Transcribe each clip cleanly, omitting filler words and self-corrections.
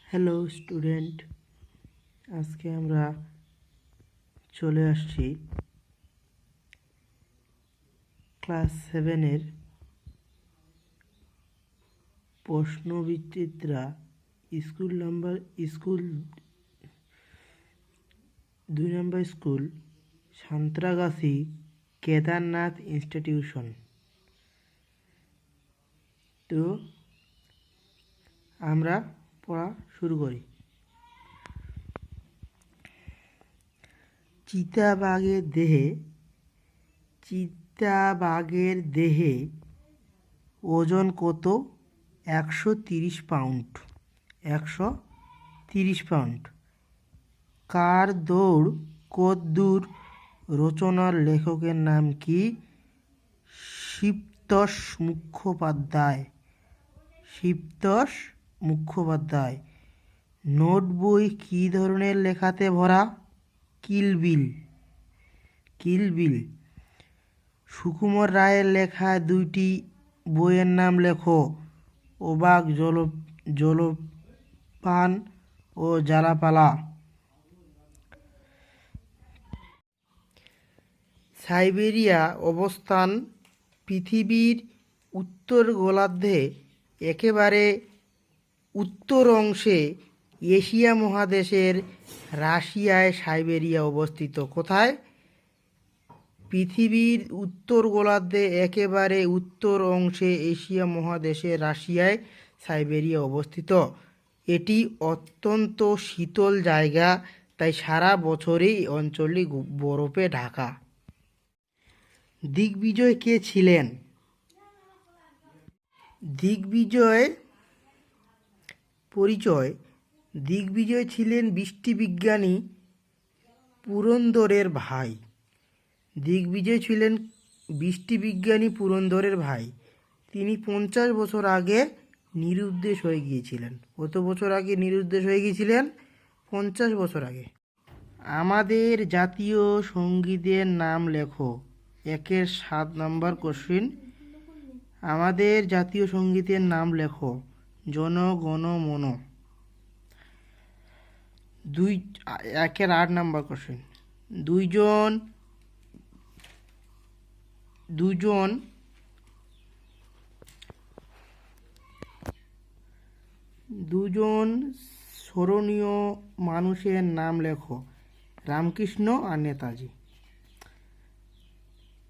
Hello student, আজকে আমরা চলে আসছি ক্লাস 7-এর প্রশ্নবিচিত্রা স্কুল 2 নম্বর স্কুল সাঁতরাগাছি কেদারনাথ ইনস্টিটিউশন। তো আমরা পড়া শুরু করি। চিতাবাঘের দেহে ওজন কত? 130 পাউন্ড। 130 পাউন্ড। কার দৌড় কদ্দূর রচনার লেখকের নাম কি? শিবতোষ মুখোপাধ্যায়। নোট বই কী ধরনের লেখাতে ভরা? কিলবিল। সুকুমার রায়ের লেখা দুইটি বইয়ের নাম লেখো। অবাক জলপান ও জ্বালাপালা। সাইবেরিয়া অবস্থান পৃথিবীর উত্তর গোলার্ধে একেবারে উত্তর অংশে এশিয়া মহাদেশের রাশিয়ায় সাইবেরিয়া অবস্থিত। কোথায়? পৃথিবীর উত্তর গোলার্ধে একেবারে উত্তর অংশে এশিয়া মহাদেশের রাশিয়ায় সাইবেরিয়া অবস্থিত। এটি অত্যন্ত শীতল জায়গা, তাই সারা বছরই অঞ্চলটি বরফে ঢাকা। দিগ্বিজয় কে ছিলেন? দিগ্বিজয় ছিলেন বৃষ্টিবিজ্ঞানী পুরন্দরের ভাই। তিনি 50 বছর আগে নিরুদ্দেশ হয়ে গিয়েছিলেন। কত বছর আগে নিরুদ্দেশ হয়ে গিয়েছিলেন? 50 বছর আগে। আমাদের জাতীয় সঙ্গীতের নাম লেখো। 7 নম্বর কোশ্চেন। আমাদের জাতীয় সঙ্গীতের নাম লেখো। জন গণ মন। 8 নম্বর কোশ্চেন। দুজন স্মরণীয় মানুষের নাম লেখো। রামকৃষ্ণ আর নেতাজি।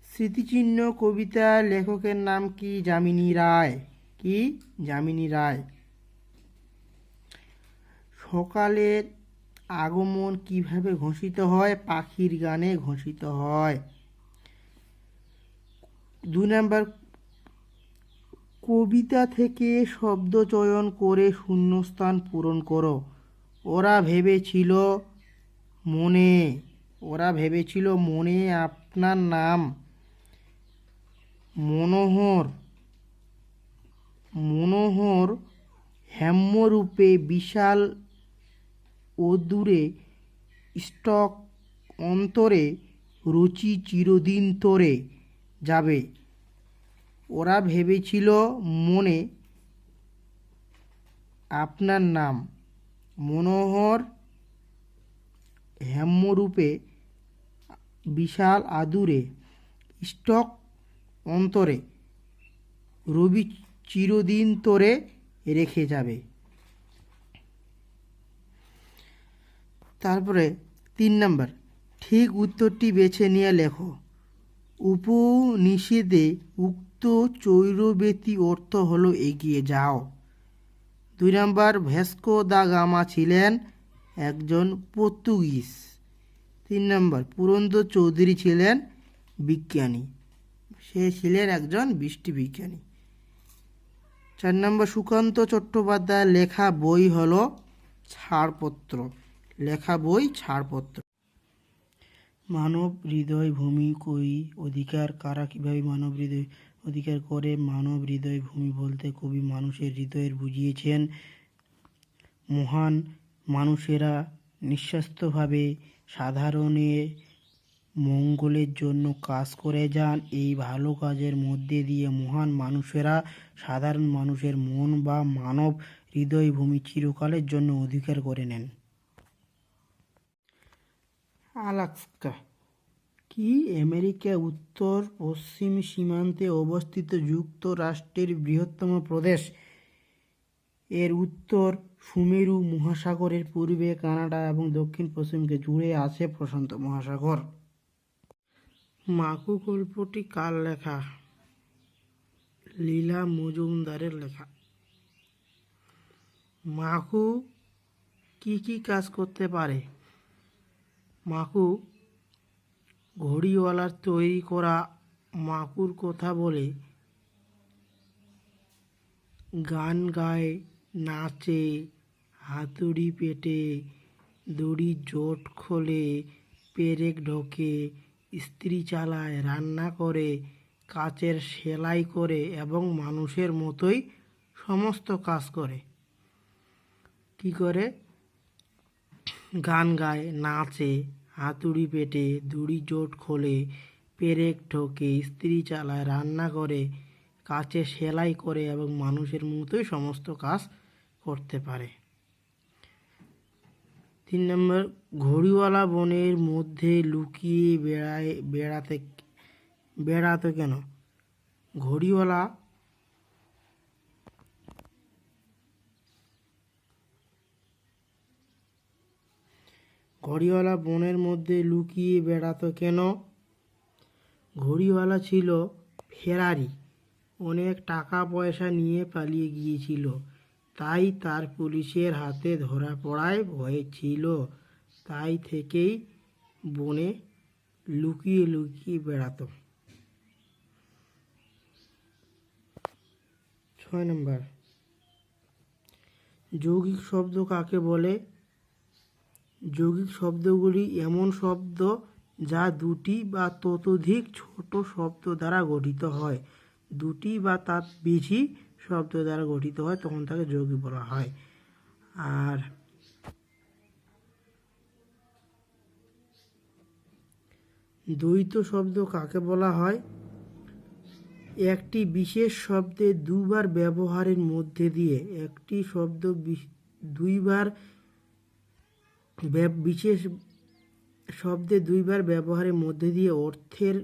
স্মৃতিচিহ্ন কবিতার লেখকের নাম কি? যামিনী রায়। সকালের আগমন কিভাবে ঘোষিত হয়? পাখির গানে ঘোষিত হয়। 2 নম্বর, কবিতা থেকে শব্দ চয়ন করে শূন্যস্থান পূরণ করো। ওরা ভেবেছিল মনে আপনার নাম। মনোহর হেম্যরূপে বিশাল অদূরে স্টক অন্তরে রুচি চিরদিন তরে যাবে। ওরা ভেবেছিল মনে আপনার নাম। মনোহর হেম্যরূপে বিশাল আদুরে স্টক অন্তরে রবি চিরদিন তরে রেখে যাবে। তারপরে 3 নম্বর, ঠিক উত্তরটি বেছে নিয়ে লেখো। উপনিষদে উক্ত চৈরবেতি অর্থ হলো এগিয়ে যাও। 2 নম্বর, ভ্যাস্কো দা গামা ছিলেন একজন পর্তুগিজ। 3 নম্বর, পুরন্দর চৌধুরী ছিলেন বিজ্ঞানী। সে ছিলেন একজন বৃষ্টিবিজ্ঞানী। 4 নম্বর, সুকান্ত চট্টোপাধ্যায়ের লেখা বই হলো ছাড়পত্র। মানব হৃদয় ভূমি কই অধিকার কারা কিভাবে মানব হৃদয় অধিকার করে? মানব হৃদয় ভূমি বলতে কবি মানুষের হৃদয়ের বুঝিয়েছেন। মহান মানুষেরা নিঃস্বার্থভাবে সাধারণের মঙ্গলের জন্য কাজ করে যান। এই ভালো কাজের মধ্যে দিয়ে মহান মানুষেরা সাধারণ মানুষের মন বা মানব হৃদয় ভূমি চিরকালের জন্য অধিকার করে নেন? আলাস্কা কি আমেরিকা উত্তর পশ্চিম সীমান্তে অবস্থিত যুক্তরাষ্ট্রের বৃহত্তম প্রদেশ। এর উত্তর সুমেরু মহাসাগরের, পূর্বে কানাডা এবং দক্ষিণ পশ্চিমকে জুড়ে আছে প্রশান্ত মহাসাগর। মাকু গল্পটি কার লেখা? লীলা মজুমদারের লেখা। মাকু কি কি কাজ করতে পারে? মাকু ঘড়িওয়ালার তৈরি করা মাকুর কথা বলে, গান গায়, নাচে, হাতুড়ি পেটে, দড়ি জোট খোলে, পেরেক ঢোকে, ইস্ত্রি চালায়, রান্না করে, কাচের সেলাই করে এবং মানুষের মতোই সমস্ত কাজ করে। কি করে? গান গায়, নাচে, হাতুড়ি পেটে, দড়ি জোট খোলে, পেরেক ঢোকে, ইস্ত্রি চালায়, রান্না করে, কাচে সেলাই করে এবং মানুষের মতোই সমস্ত কাজ করতে পারে। 3 নম্বর, ঘড়িওয়ালা বনের মধ্যে লুকিয়ে বেড়াতো কেন? ঘড়িওয়ালা বনের মধ্যে লুকিয়ে বেড়াতো কেন? ঘড়িওয়ালা ছিল ফেরারি, অনেক টাকা পয়সা নিয়ে পালিয়ে গিয়েছিল, তাই তার পুলিশের হাতে ধরা পড়ায় ভয় ছিল, তাই থেকেই বনে লুকিয়ে লুকিয়ে বেড়াতো। 6 নম্বর, যৌগিক শব্দ কাকে বলে? যৌগিক শব্দগুলি এমন শব্দ যা দুটি বা ততোধিক ছোট শব্দ দ্বারা গঠিত হয়। দুটি বা তার বেশি শব্দ দ্বারা গঠিত হয় তখন তাকে যৌগিক বলা হয়। আর দ্বৈত শব্দ কাকে বলা হয়? একটি বিশেষ শব্দে দুবার ব্যবহারের মধ্যে দিয়ে, একটি শব্দ দুইবার বিশেষ শব্দে দুইবার ব্যবহারের মধ্যে দিয়ে অর্থের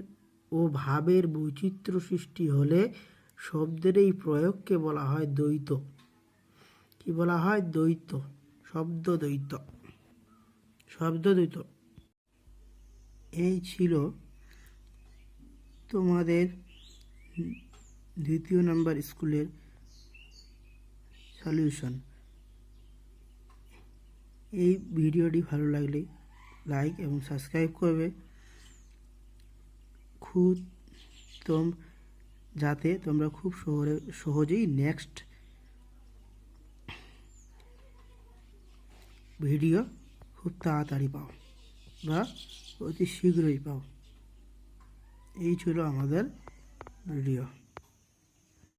ও ভাবের বৈচিত্র্য সৃষ্টি হলে শব্দের এই প্রয়োগকে বলা হয় দ্বৈত। কি বলা হয়? দ্বৈত। শব্দ দ্বৈত। এই ছিল তোমাদের 2য় নাম্বার স্কুলের সলিউশন। এই ভিডিওটি ভালো লাগলে লাইক এবং সাবস্ক্রাইব করবে, যাতে তোমরা খুব সহজেই নেক্সট ভিডিও খুব তাড়াতাড়ি পাও বা অতি শীঘ্রই পাও। এই ছিল আমাদের ভিডিও।